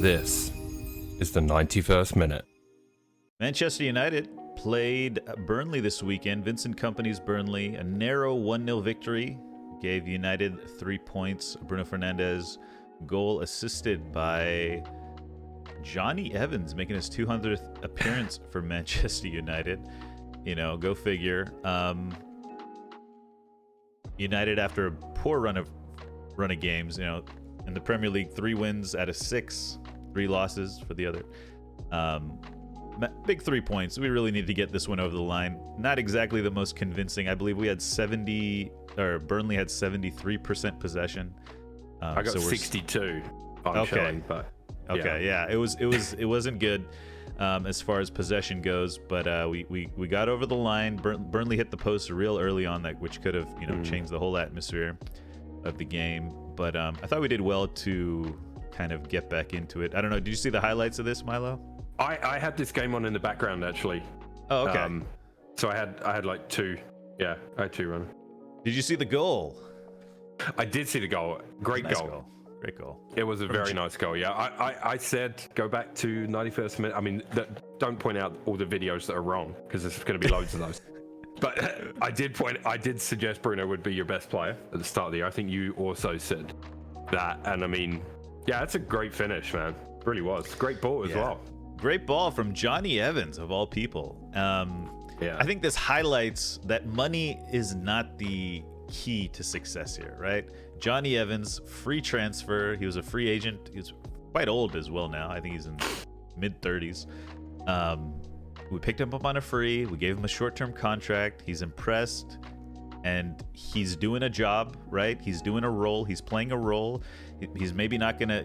This is the 91st minute. Manchester United played Burnley this weekend. Vincent Kompany's Burnley, a narrow 1-0 victory, gave United 3 points. Bruno Fernandes goal assisted by Johnny Evans, making his 200th appearance for Manchester United. You know, go figure. United, after a poor run of games, you know, in the Premier League, 3 wins out of 6, 3 losses for the other. Big 3 points. We really need to get this one over the line. Not exactly the most convincing. I believe we had Burnley had 73% possession. I got 62. Okay. But okay, yeah, it wasn't good as far as possession goes, but we got over the line. Burnley hit the post real early on, which could have changed the whole atmosphere of the game. But I thought we did well to kind of get back into it. I don't know. Did you see the highlights of this, Milo? I had this game on in the background actually. Oh, okay. So I had like 2. Yeah, I had 2 running. Did you see the goal? I did see the goal. Great goal. Great goal. It was a very nice goal. Yeah, I said go back to 91st minute. I mean, don't point out all the videos that are wrong, because there's going to be loads of those. But I did suggest Bruno would be your best player at the start of the year. I think you also said that, and I mean, yeah, it's a great finish, man. It really was. Great ball as well. Great ball from Johnny Evans, of all people. I think this highlights that money is not the key to success here, right? Johnny Evans, free transfer. He was a free agent. He's quite old as well now. I think he's in mid-30s. We picked him up on a free. We gave him a short-term contract. He's impressed, and he's doing a job, right? He's doing a role. He's playing a role. He's maybe not gonna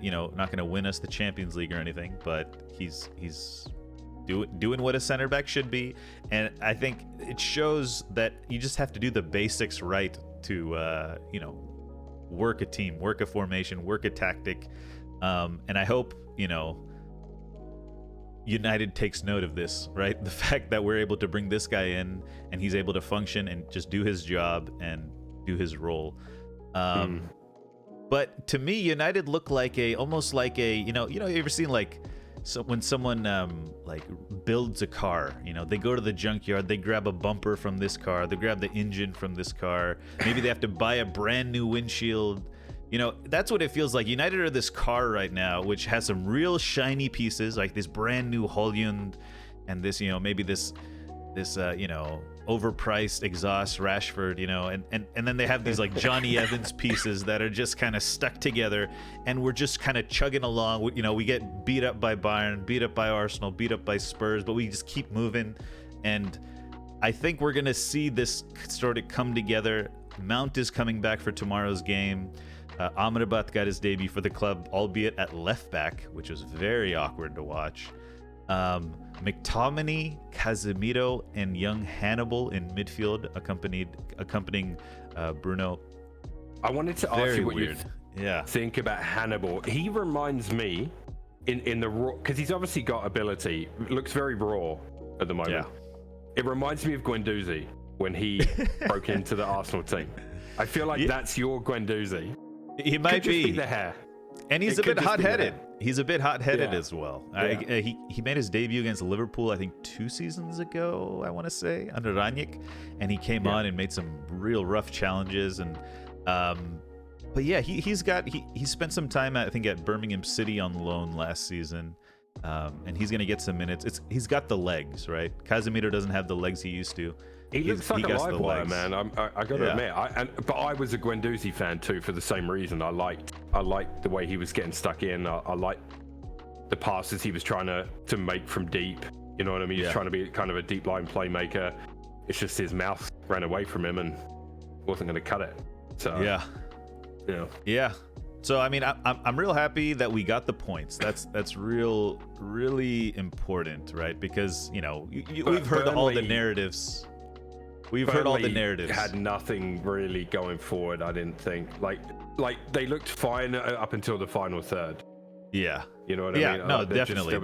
win us the Champions League or anything, but he's doing what a center back should be. And I think it shows that you just have to do the basics right to work a team, work a formation, work a tactic. And I hope United takes note of this, right? The fact that we're able to bring this guy in and he's able to function and just do his job and do his role. But to me, United look like almost like you ever seen when someone builds a car, they go to the junkyard, they grab a bumper from this car, they grab the engine from this car, maybe they have to buy a brand new windshield. That's what it feels like. United are this car right now, which has some real shiny pieces, like this brand new Holland and this, maybe this overpriced exhaust Rashford, and then they have these like Johnny Evans pieces that are just kind of stuck together, and we're just kind of chugging along. We get beat up by Bayern, beat up by Arsenal, beat up by Spurs, but we just keep moving. And I think we're gonna see this sort of come together. Mount is coming back for tomorrow's game. Amrabat got his debut for the club, albeit at left back, which was very awkward to watch. McTominay, Casemiro, and young Hannibal in midfield accompanying Bruno. I wanted to ask you what you think about Hannibal. He reminds me in the raw, because he's obviously got ability. Looks very raw at the moment. Yeah. It reminds me of Guendouzi when he broke into the Arsenal team. I feel like that's your Guendouzi. He might be the hair. And he's a bit hot-headed. He's a bit hot-headed as well. Yeah. He made his debut against Liverpool, I think 2 seasons ago, I want to say, under Rangnick, and he came on and made some real rough challenges. And but yeah, he spent some time I think at Birmingham City on loan last season, and he's gonna get some minutes. He's got the legs, right? Casemiro doesn't have the legs he used to. He looks like a live wire, man. I got to admit. But I was a Guendouzi fan too for the same reason. I liked the way he was getting stuck in. I liked the passes he was trying to make from deep. You know what I mean? He's trying to be kind of a deep line playmaker. It's just his mouth ran away from him and wasn't going to cut it. So yeah. So I mean, I'm real happy that we got the points. That's really important, right? Because we've heard all the narratives. Heard all the narratives. Had nothing really going forward, I didn't think. Like they looked fine up until the final third. Yeah. You know what I mean? Yeah, no, definitely. There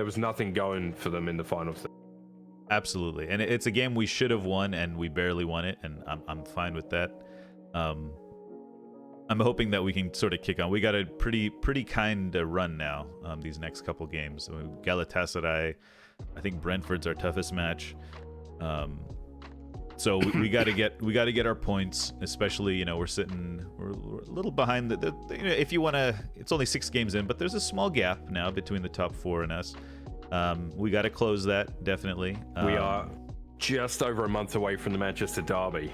was nothing going for them in the final third. Absolutely. And it's a game we should have won, and we barely won it, and I'm fine with that. I'm hoping that we can sort of kick on. We got a pretty kind of run now. These next couple games, Galatasaray, I think Brentford's our toughest match. So we got to get our points, especially we're a little behind the if you want to, it's only 6 games in, but there's a small gap now between the top 4 and us. We got to close that definitely. We are just over a month away from the Manchester derby.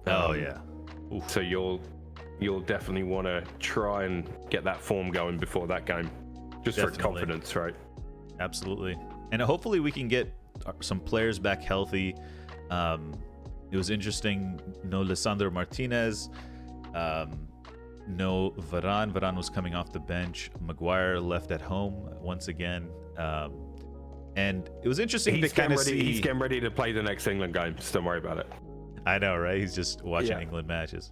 Oh yeah. Oof. So you'll definitely want to try and get that form going before that game, just for confidence, right? Absolutely. And hopefully we can get some players back healthy. It was interesting. No Lisandro Martinez. No Varane. Varane was coming off the bench. Maguire left at home once again. And it was interesting to kind of see. He's getting ready to play the next England game. Just don't worry about it. I know, right? He's just watching England matches.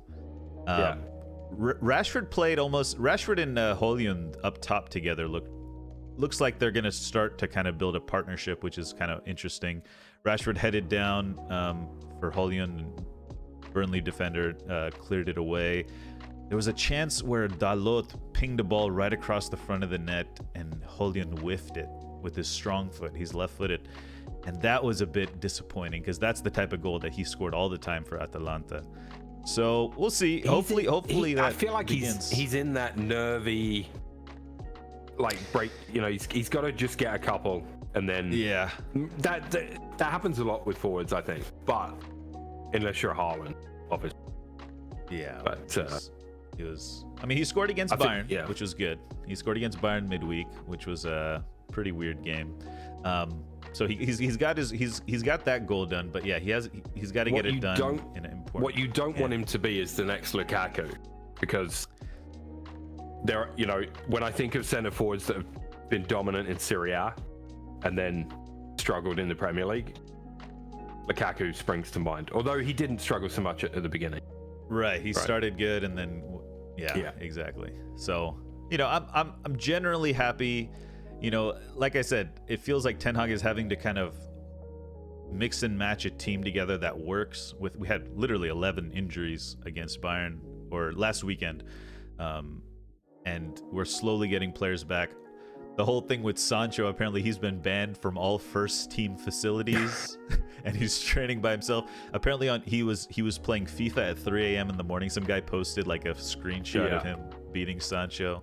Rashford played almost. Rashford and Højlund up top together looks like they're going to start to kind of build a partnership, which is kind of interesting. Rashford headed down for Højlund, and Burnley defender cleared it away. There was a chance where Dalot pinged a ball right across the front of the net, and Højlund whiffed it with his strong foot. He's left-footed, and that was a bit disappointing because that's the type of goal that he scored all the time for Atalanta. So we'll see. Hopefully that I feel like begins. he's in that nervy break. He's got to just get a couple, and then that happens a lot with forwards, I think. But unless you're Haaland, obviously. Yeah, but he scored against Bayern, which was good. He scored against Bayern midweek, which was a pretty weird game. So he's got that goal done, but he's got to get it done in an important. What you don't want him to be is the next Lukaku, because there, when I think of centre forwards that have been dominant in Serie A and then struggled in the Premier League, Lukaku springs to mind. Although he didn't struggle so much at the beginning. Right, he started good and then exactly. So I'm generally happy. Like I said, it feels like Ten Hag is having to kind of mix and match a team together that works. We had literally 11 injuries against Bayern or last weekend, and we're slowly getting players back. The whole thing with Sancho, apparently he's been banned from all first team facilities and he's training by himself. Apparently he was playing FIFA at 3 a.m. in the morning. Some guy posted like a screenshot of him beating Sancho.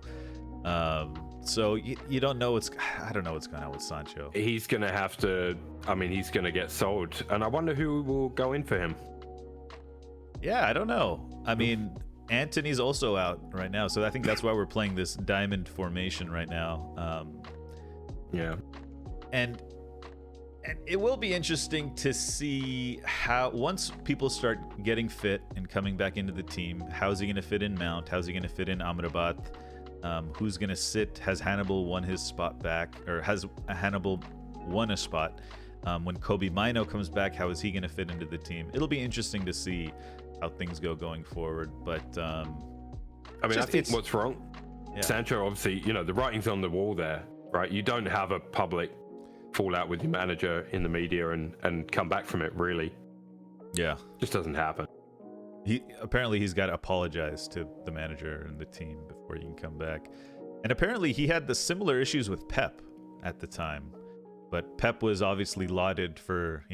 So you don't know I don't know what's going on with Sancho. He's going to have to, he's going to get sold. And I wonder who will go in for him. Yeah, I don't know. Antony's also out right now, so I think that's why we're playing this diamond formation right now. And it will be interesting to see how, once people start getting fit and coming back into the team, how's he going to fit in Mount? How's he going to fit in Amrabat? Who's going to sit? Has Hannibal won his spot back, or has Hannibal won a spot? When Kobe Mino comes back, how is he going to fit into the team? It'll be interesting to see how things go going forward. But I think what's wrong, Sancho, obviously, the writing's on the wall there, right? You don't have a public fallout with your manager in the media and come back from it, really. Yeah, just doesn't happen. He's got to apologize to the manager and the team before he can come back. And apparently he had the similar issues with Pep at the time, but Pep was obviously lauded for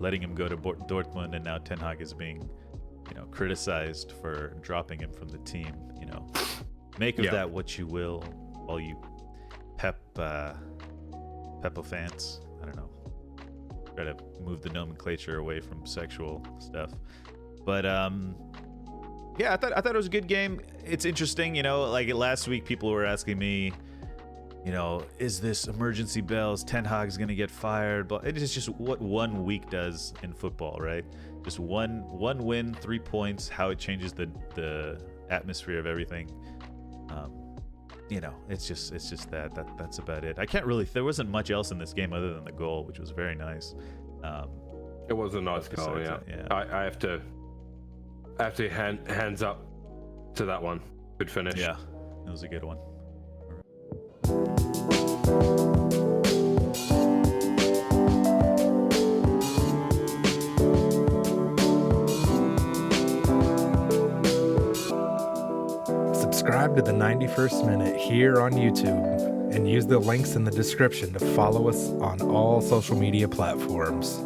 letting him go to Dortmund, and now Ten Hag is being criticized for dropping him from the team. Make of that what you will, all you Peppo fans. I don't know. Try to move the nomenclature away from sexual stuff. But I thought it was a good game. It's interesting, like last week people were asking me, is this emergency bells? Ten Hag's gonna get fired? But it is just what 1 week does in football, right? Just one win, 3 points, how it changes the atmosphere of everything. It's just that's about it. I can't really. There wasn't much else in this game other than the goal, which was very nice. It was a nice goal. Yeah. I have to hands up to that one. Good finish. Yeah, it was a good one. Subscribe to the 91st Minute here on YouTube and use the links in the description to follow us on all social media platforms.